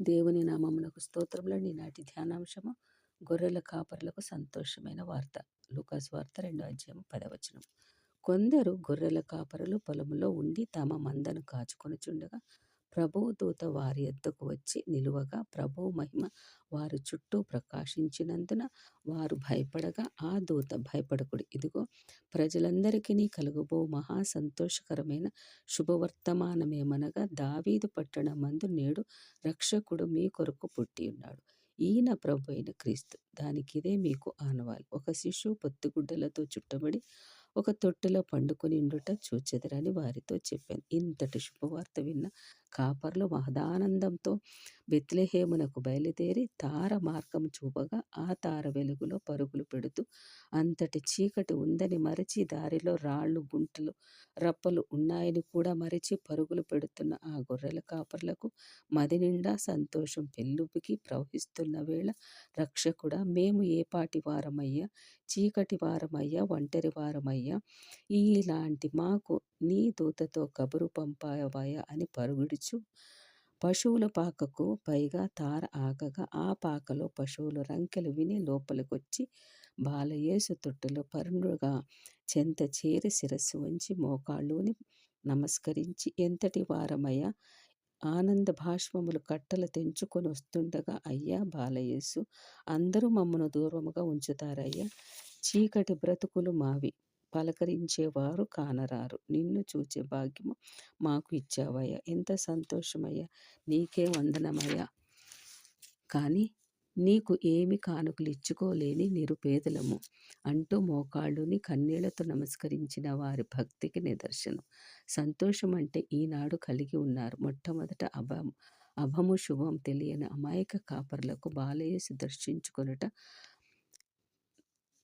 దేవుని నామమునకు స్తోత్రములు. నాటి ధ్యానాంశము గొర్రెల కాపరులకు సంతోషమైన వార్త. లూకాసు వార్త 2వ అధ్యాయం 10వ వచనం. కొందరు గొర్రెల కాపరులు పొలములో ఉండి తమ మందను కాచుకొనుచుండగా ప్రభువు దూత వారి యొద్దకు వచ్చి నిలువగా ప్రభువు మహిమ వారి చుట్టూ ప్రకాశించినందున వారు భయపడగా ఆ దూత, భయపడకుడి, ఇదిగో ప్రజలందరికీ కలుగబో మహా సంతోషకరమైన శుభవర్తమానమేమనగా దావీదు పట్టణమందు నేడు రక్షకుడు మీ కొరకు పుట్టి ఉన్నాడు. ఈయన ప్రభు అయిన క్రీస్తు. దానికిదే మీకు ఆనవాలు. ఒక శిశువు పొత్తిగుడ్డలతో చుట్టబడి ఒక తొట్టెలో పండుకొనిండుట చూచెదరని వారితో చెప్పాను. ఇంతటి శుభవార్త విన్న కాపర్లు మహదానందంతో బెత్లెహేమునకు బయలుదేరి తార మార్గం చూపగా ఆ తార వెలుగులో పరుగులు పెడుతూ అంతటి చీకటి ఉందని మరచి, దారిలో రాళ్ళు, గుంటలు, రప్పలు ఉన్నాయని కూడా మరచి పరుగులు పెడుతున్న ఆ గొర్రెల కాపర్లకు మది నిండా సంతోషం పెళ్ళుబికి ప్రవహిస్తున్న వేళ, రక్షకుడా, మేము ఏ పాటి వారమయ్యా, చీకటి వారమయ్యా, ఒంటరి వారమయ్యా, ఇలాంటి మాకు నీ దూతతో కబురు పంపావయ్యా అని పరుగుడుచు పశువుల పాకకు పైగా తార ఆగగా ఆ పాకలో పశువులు రంకెలు విని లోపలికొచ్చి బాలయేసు తొట్టెలో పరుండుగా చెంత చేరి శిరస్సు వంచి మోకాళ్ళుని నమస్కరించి, ఎంతటి వారమయ్యా, ఆనంద భాష్పములు కట్టలు తెంచుకొని వస్తుండగా, అయ్యా బాలయేసు, అందరూ మమ్మను దూరముగా ఉంచుతారయ్యా, చీకటి బ్రతుకులు మావి, పలకరించేవారు కానరారు, నిన్ను చూచే భాగ్యము మాకు ఇచ్చావయ్యా, ఎంత సంతోషమయ్యా, నీకే వందనమయ్యా, కానీ నీకు ఏమి కానుకలు ఇచ్చుకోలేని నిరుపేదలము అంటూ మోకాళ్ళుని కన్నీళ్లతో నమస్కరించిన వారి భక్తికి నిదర్శనం. సంతోషం అంటే ఈనాడు కలిగి ఉన్నారు. మొట్టమొదట అభము శుభం తెలియని అమాయక కాపర్లకు బాలయేసు దర్శించుకొనుట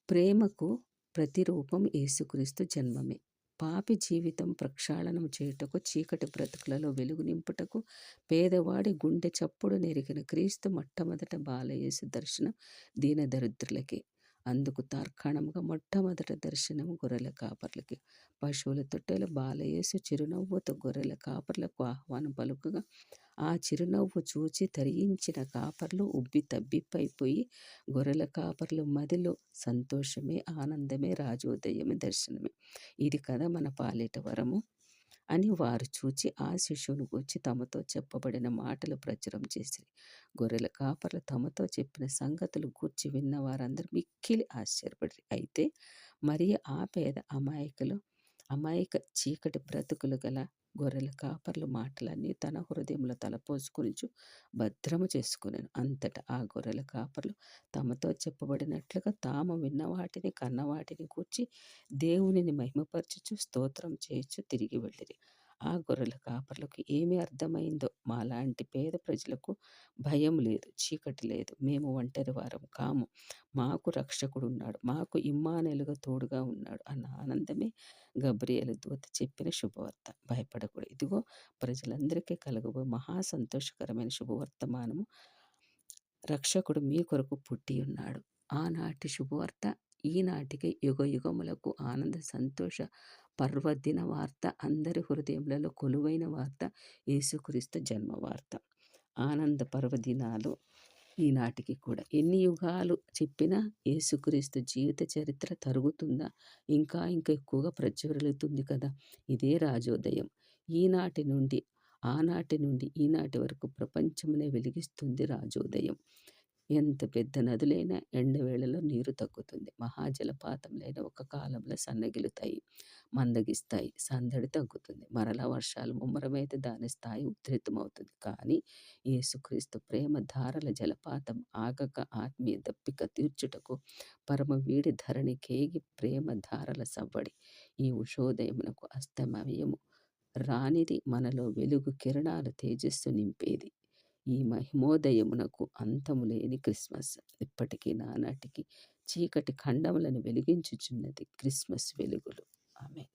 ప్రేమకు ప్రతిరూపం. యేసుక్రీస్తు జన్మమే పాపి జీవితం ప్రక్షాళనం చేయుటకు, చీకటి బ్రతుకులలో వెలుగు నింపుటకు, పేదవాడి గుండె చప్పుడు నెరిగిన క్రీస్తు మొట్టమొదట బాలయేసు దర్శనం దీనదరిద్రులకే. అందుకు తార్కాణముగా మొట్టమొదట దర్శనం గొర్రెల కాపర్లకి. పశువుల తొట్టెలో బాలయేసు చిరునవ్వుతో గొర్రెల కాపర్లకు ఆహ్వానం పలుకగా ఆ చిరునవ్వు చూచి తరించిన కాపర్లు ఉబ్బి తబ్బిబ్బైపోయి గొర్రెల కాపర్లు మదిలో సంతోషమే, ఆనందమే, రాజోదయమే, దర్శనమే. ఇది కదా మన పాలిట వరము అని వారు చూచి ఆ శిశువును గూర్చి తమతో చెప్పబడిన మాటలు ప్రచురం చేసిరి. గొర్రెల కాపర్లు తమతో చెప్పిన సంగతులు గూర్చి విన్న వారందరూ మిక్కిలి ఆశ్చర్యపడిరి. అయితే మరి ఆ పేద అమాయక చీకటి బ్రతుకులు గల గొర్రెల కాపర్లు మాటలన్నీ తన హృదయంలో తలపోసుకొనుచు భద్రము చేసుకునేను. అంతటా ఆ గొర్రెల కాపర్లు తమతో చెప్పబడినట్లుగా తాము విన్న వాటిని, కన్న వాటిని గూర్చి దేవునిని మహిమపరచుచు స్తోత్రం చేయుచు తిరిగి వెళ్ళిరి. ఆ గొర్రెల కాపర్లకు ఏమి అర్థమైందో, మాలాంటి పేద ప్రజలకు భయం లేదు, చీకటి లేదు, మేము ఒంటరి వారం కాము, మాకు రక్షకుడు ఉన్నాడు, మాకు ఇమ్మానుయేలుగా తోడుగా ఉన్నాడు అన్న ఆనందమే గబ్రియేలు దూత చెప్పిన శుభవార్త. భయపడకూడదు, ఇదిగో ప్రజలందరికీ కలగబో మహా సంతోషకరమైన శుభవర్తమానము, రక్షకుడు మీ కొరకు పుట్టి ఉన్నాడు. ఆనాటి శుభవార్త ఈనాటికి యుగ యుగములకు ఆనంద సంతోష పర్వదిన వార్త, అందరి హృదయములలో కొలువైన వార్త, యేసుక్రీస్తు జన్మ వార్త. ఆనంద పర్వదినాలు ఈనాటికి కూడా. ఎన్ని యుగాలు చెప్పినా యేసుక్రీస్తు జీవిత చరిత్ర తరుగుతుందా? ఇంకా ఎక్కువగా ప్రజ్వరులుతుంది కదా. ఇదే రాజోదయం. ఈనాటి నుండి ఆనాటి నుండి ఈనాటి వరకు ప్రపంచమునే వెలిగిస్తుంది రాజోదయం. ఎంత పెద్ద నదులైనా ఎండవేళలో నీరు తగ్గుతుంది. మహాజలపాతములైన ఒక కాలంలో సన్నగిలుతాయి, మందగిస్తాయి, సందడి తగ్గుతుంది. మరలా వర్షాలు ముమ్మరమైతే దాని స్థాయి ఉధృతమవుతుంది. కానీ యేసుక్రీస్తు ప్రేమ ధారల జలపాతం ఆగక ఆత్మీయ దప్పిక తీర్చుటకు పరమ వీడి ధరణి కేగి ప్రేమ ధారల సవ్వడి. ఈ ఉషోదయమునకు అస్తమయము రానిది, మనలో వెలుగు కిరణాలు తేజస్సు నింపేది. ఈ మహిమోదయమునకు అంతము లేని క్రిస్మస్. ఇప్పటికీ నానాటికి చీకటి ఖండములను వెలిగించుచున్నది క్రిస్మస్ వెలుగులు. ఆమేన్.